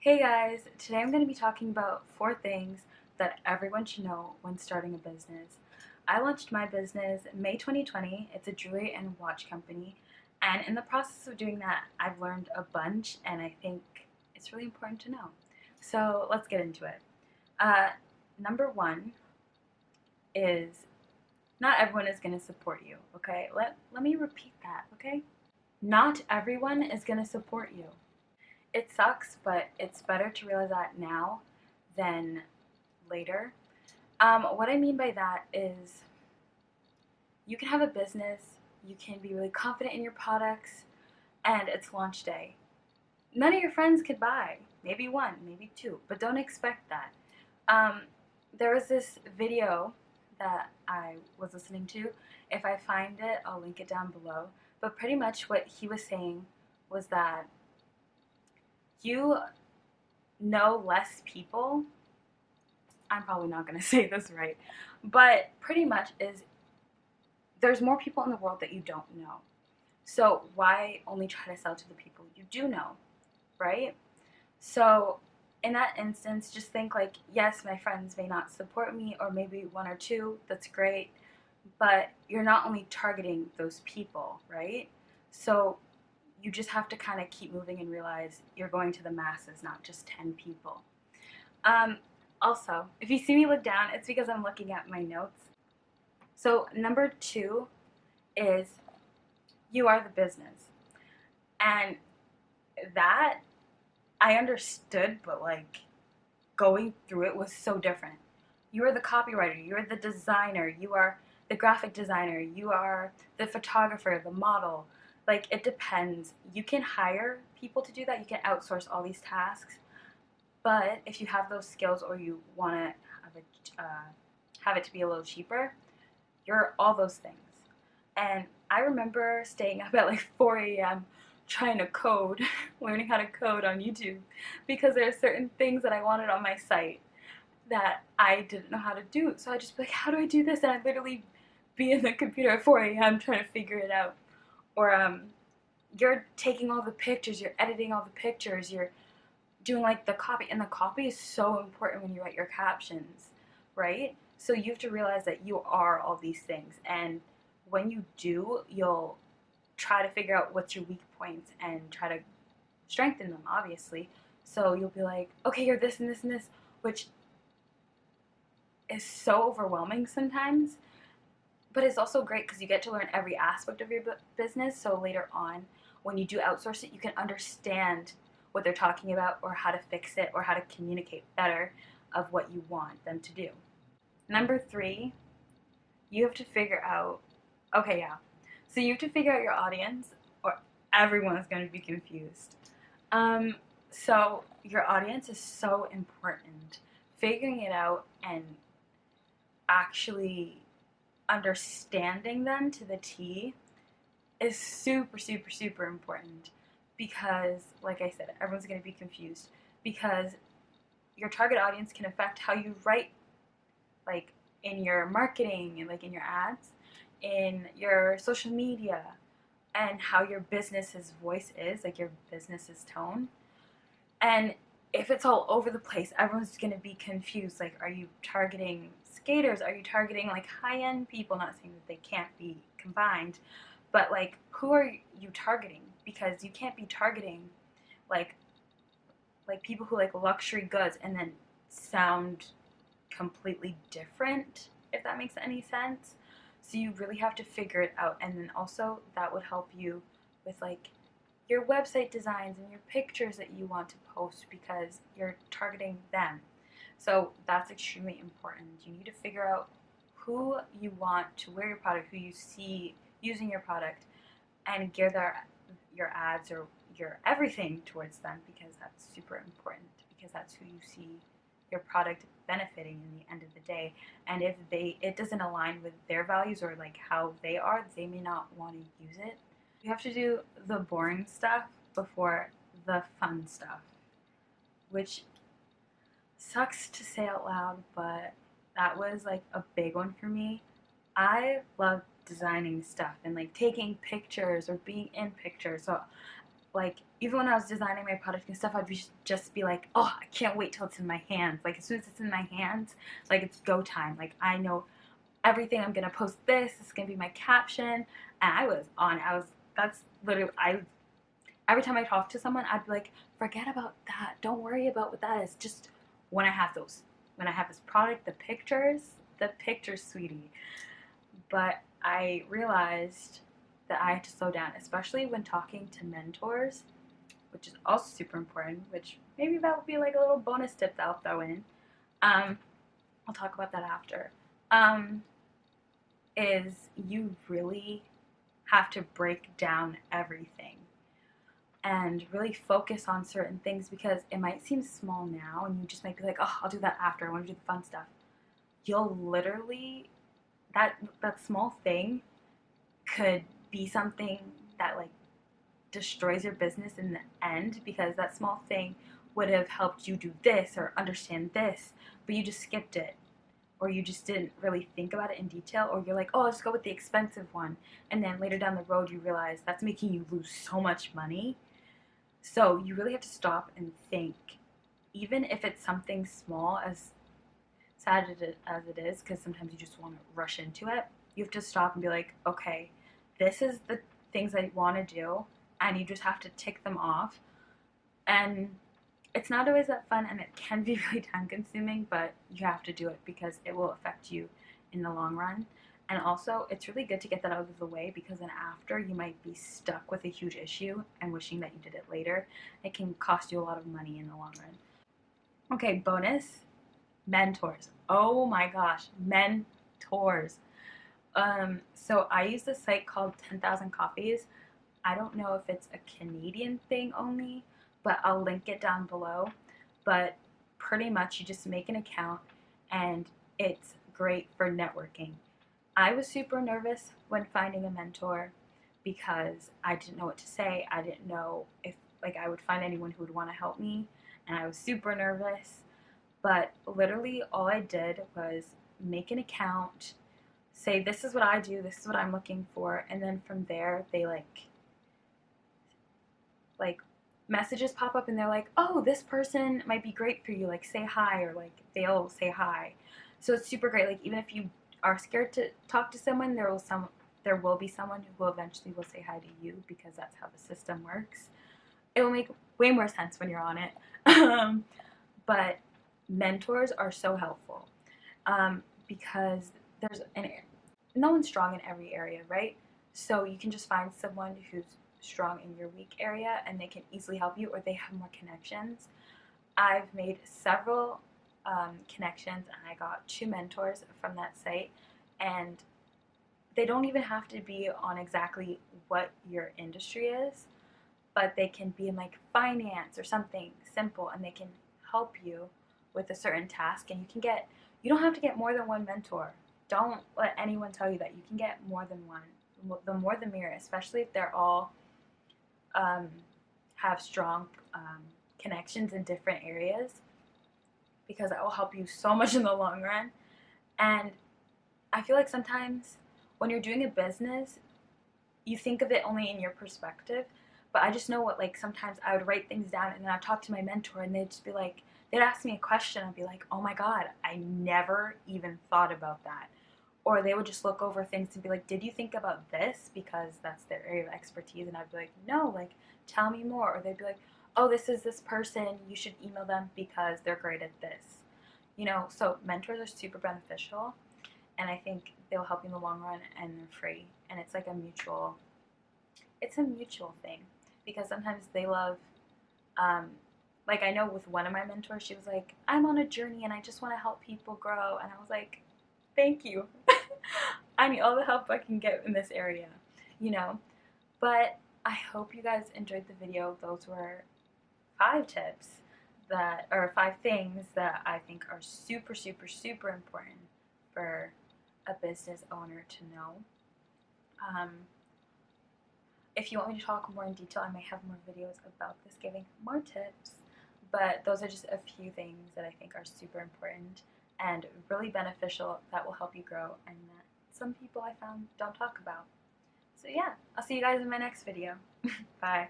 Hey guys, today I'm going to be talking about 4 things that everyone should know when starting a business. I launched my business May 2020. It's a jewelry and watch company, and in the process of doing that, I've learned a bunch, and I think it's really important to know. So let's get into it. Uh, Number one is not everyone is going to support you, okay? Let me repeat that, okay? Not everyone is going to support you. It sucks, but it's better to realize that now than later. What I mean by that is you can have a business, you can be really confident in your products, and it's launch day. None of your friends could buy, maybe one, maybe two, but don't expect that. Um, there was this video that I was listening to. If I find it, I'll link it down below. But pretty much what he was saying was that you know less people. I'm probably not going to say this right, but pretty much is there's more people in the world that you don't know. So why only try to sell to the people you do know, right? So in that instance, just think like, yes, my friends may not support me, or maybe one or two, that's great, but you're not only targeting those people, right? So you just have to kind of keep moving and realize you're going to the masses, not just 10 people. Um, Also, if you see me look down, it's because I'm looking at my notes. So, number two is you are the business. And that I understood, but like going through it was so different. You are the copywriter, you are the designer, you are the graphic designer, you are the photographer, the model. Like, it depends. You can hire people to do that, you can outsource all these tasks. But if you have those skills or you want to have it to be a little cheaper, you're all those things. And I remember staying up at like 4 a.m. trying to code, learning how to code on YouTube because there are certain things that I wanted on my site that I didn't know how to do. So I'd just be like, how do I do this? And I'd literally be in the computer at 4 a.m. trying to figure it out. Or you're taking all the pictures, you're editing all the pictures, you're doing like the copy, and the copy is so important when you write your captions, right? So you have to realize that you are all these things, and when you do, you'll try to figure out what's your weak points and try to strengthen them, obviously. So you'll be like, okay, you're this and this and this, which is so overwhelming sometimes, but it's also great because you get to learn every aspect of your business. So later on, when you do outsource it, you can understand what they're talking about or how to fix it or how to communicate better of what you want them to do. Number three, you have to figure out, okay, yeah. So you have to figure out your audience or everyone is going to be confused. Um, so your audience is so important. Figuring it out and actually understanding them to the T is super, super, super important because, like I said, everyone's going to be confused because your target audience can affect how you write, like in your marketing and like in your ads, in your social media, and how your business's voice is, like your business's tone. And if it's all over the place, everyone's going to be confused. Like, are you targeting skaters? Are you targeting like high end people? Not saying that they can't be combined, but like, who are you targeting? Because you can't be targeting like people who like luxury goods and then sound completely different, if that makes any sense. So you really have to figure it out, and then also that would help you with like your website designs and your pictures that you want to post because you're targeting them. So that's extremely important. You need to figure out who you want to wear your product, who you see using your product, and gear your ads or your everything towards them because that's super important because that's who you see your product benefiting in the end of the day. And if it doesn't align with their values or like how they are, they may not want to use it. You have to do the boring stuff before the fun stuff, which sucks to say out loud, but that was like a big one for me. I love designing stuff and like taking pictures or being in pictures. So like even when I was designing my product and stuff, I'd just be like, oh, I can't wait till it's in my hands. Like as soon as it's in my hands, like it's go time. Like I know everything. I'm gonna post this. This is gonna be my caption. And I was on. That's literally every time I talk to someone, I'd be like, forget about that. Don't worry about what that is. Just when I have those, when I have this product, the pictures, sweetie. But I realized that I had to slow down, especially when talking to mentors, which is also super important, which maybe that would be like a little bonus tip that I'll throw in. Um, I'll talk about that after. Um, is you really have to break down everything and really focus on certain things because it might seem small now and you just might be like, oh, I'll do that after. I want to do the fun stuff. You'll literally, that small thing could be something that like destroys your business in the end because that small thing would have helped you do this or understand this, but you just skipped it or you just didn't really think about it in detail, or you're like, oh, I'll just go with the expensive one, and then later down the road you realize that's making you lose so much money. So you really have to stop and think, even if it's something small, as sad as it is, because sometimes you just want to rush into it, you have to stop and be like, okay, this is the things I want to do, and you just have to tick them off. And it's not always that fun, and it can be really time consuming, but you have to do it because it will affect you in the long run. And also, it's really good to get that out of the way because then after you might be stuck with a huge issue and wishing that you did it later. It can cost you a lot of money in the long run. Okay, bonus, mentors. Oh my gosh, mentors. So I use this site called 10,000 Coffees. I don't know if it's a Canadian thing only, but I'll link it down below. But pretty much you just make an account and it's great for networking. I was super nervous when finding a mentor because I didn't know what to say. I didn't know if like I would find anyone who would want to help me, and I was super nervous. But literally all I did was make an account, say this is what I do, this is what I'm looking for, and then from there they like messages pop up and they're like, oh, this person might be great for you, like say hi, or like they'll say hi. So it's super great. Like even if you are scared to talk to someone, there will be someone who will eventually will say hi to you because that's how the system works. It will make way more sense when you're on it. But mentors are so helpful because no one's strong in every area, right? So you can just find someone who's strong in your weak area and they can easily help you, or they have more connections. I've made several connections and I got 2 mentors from that site, and they don't even have to be on exactly what your industry is, but they can be in like finance or something simple, and they can help you with a certain task. And you don't have to get more than one mentor. Don't let anyone tell you that. You can get more than one. The more the merrier, especially if they're all have strong connections in different areas, because that will help you so much in the long run. And I feel like sometimes when you're doing a business, you think of it only in your perspective. But I just know what, like, sometimes I would write things down and then I'd talk to my mentor and they'd just be like, they'd ask me a question. I'd be like, oh my God, I never even thought about that. Or they would just look over things and be like, did you think about this? Because that's their area of expertise. And I'd be like, no, like, tell me more. Or they'd be like, oh, this is this person. You should email them because they're great at this. You know, so mentors are super beneficial. And I think they'll help you in the long run, and they're free. And it's like it's a mutual thing. Because sometimes they love, like I know with one of my mentors, she was like, I'm on a journey and I just want to help people grow. And I was like, thank you. I need all the help I can get in this area, you know. But I hope you guys enjoyed the video. Those were 5 tips or 5 things that I think are super, super, super important for a business owner to know. If you want me to talk more in detail, I may have more videos about this, giving more tips. But those are just a few things that I think are super important and really beneficial that will help you grow, and that some people I found don't talk about. So yeah, I'll see you guys in my next video. Bye.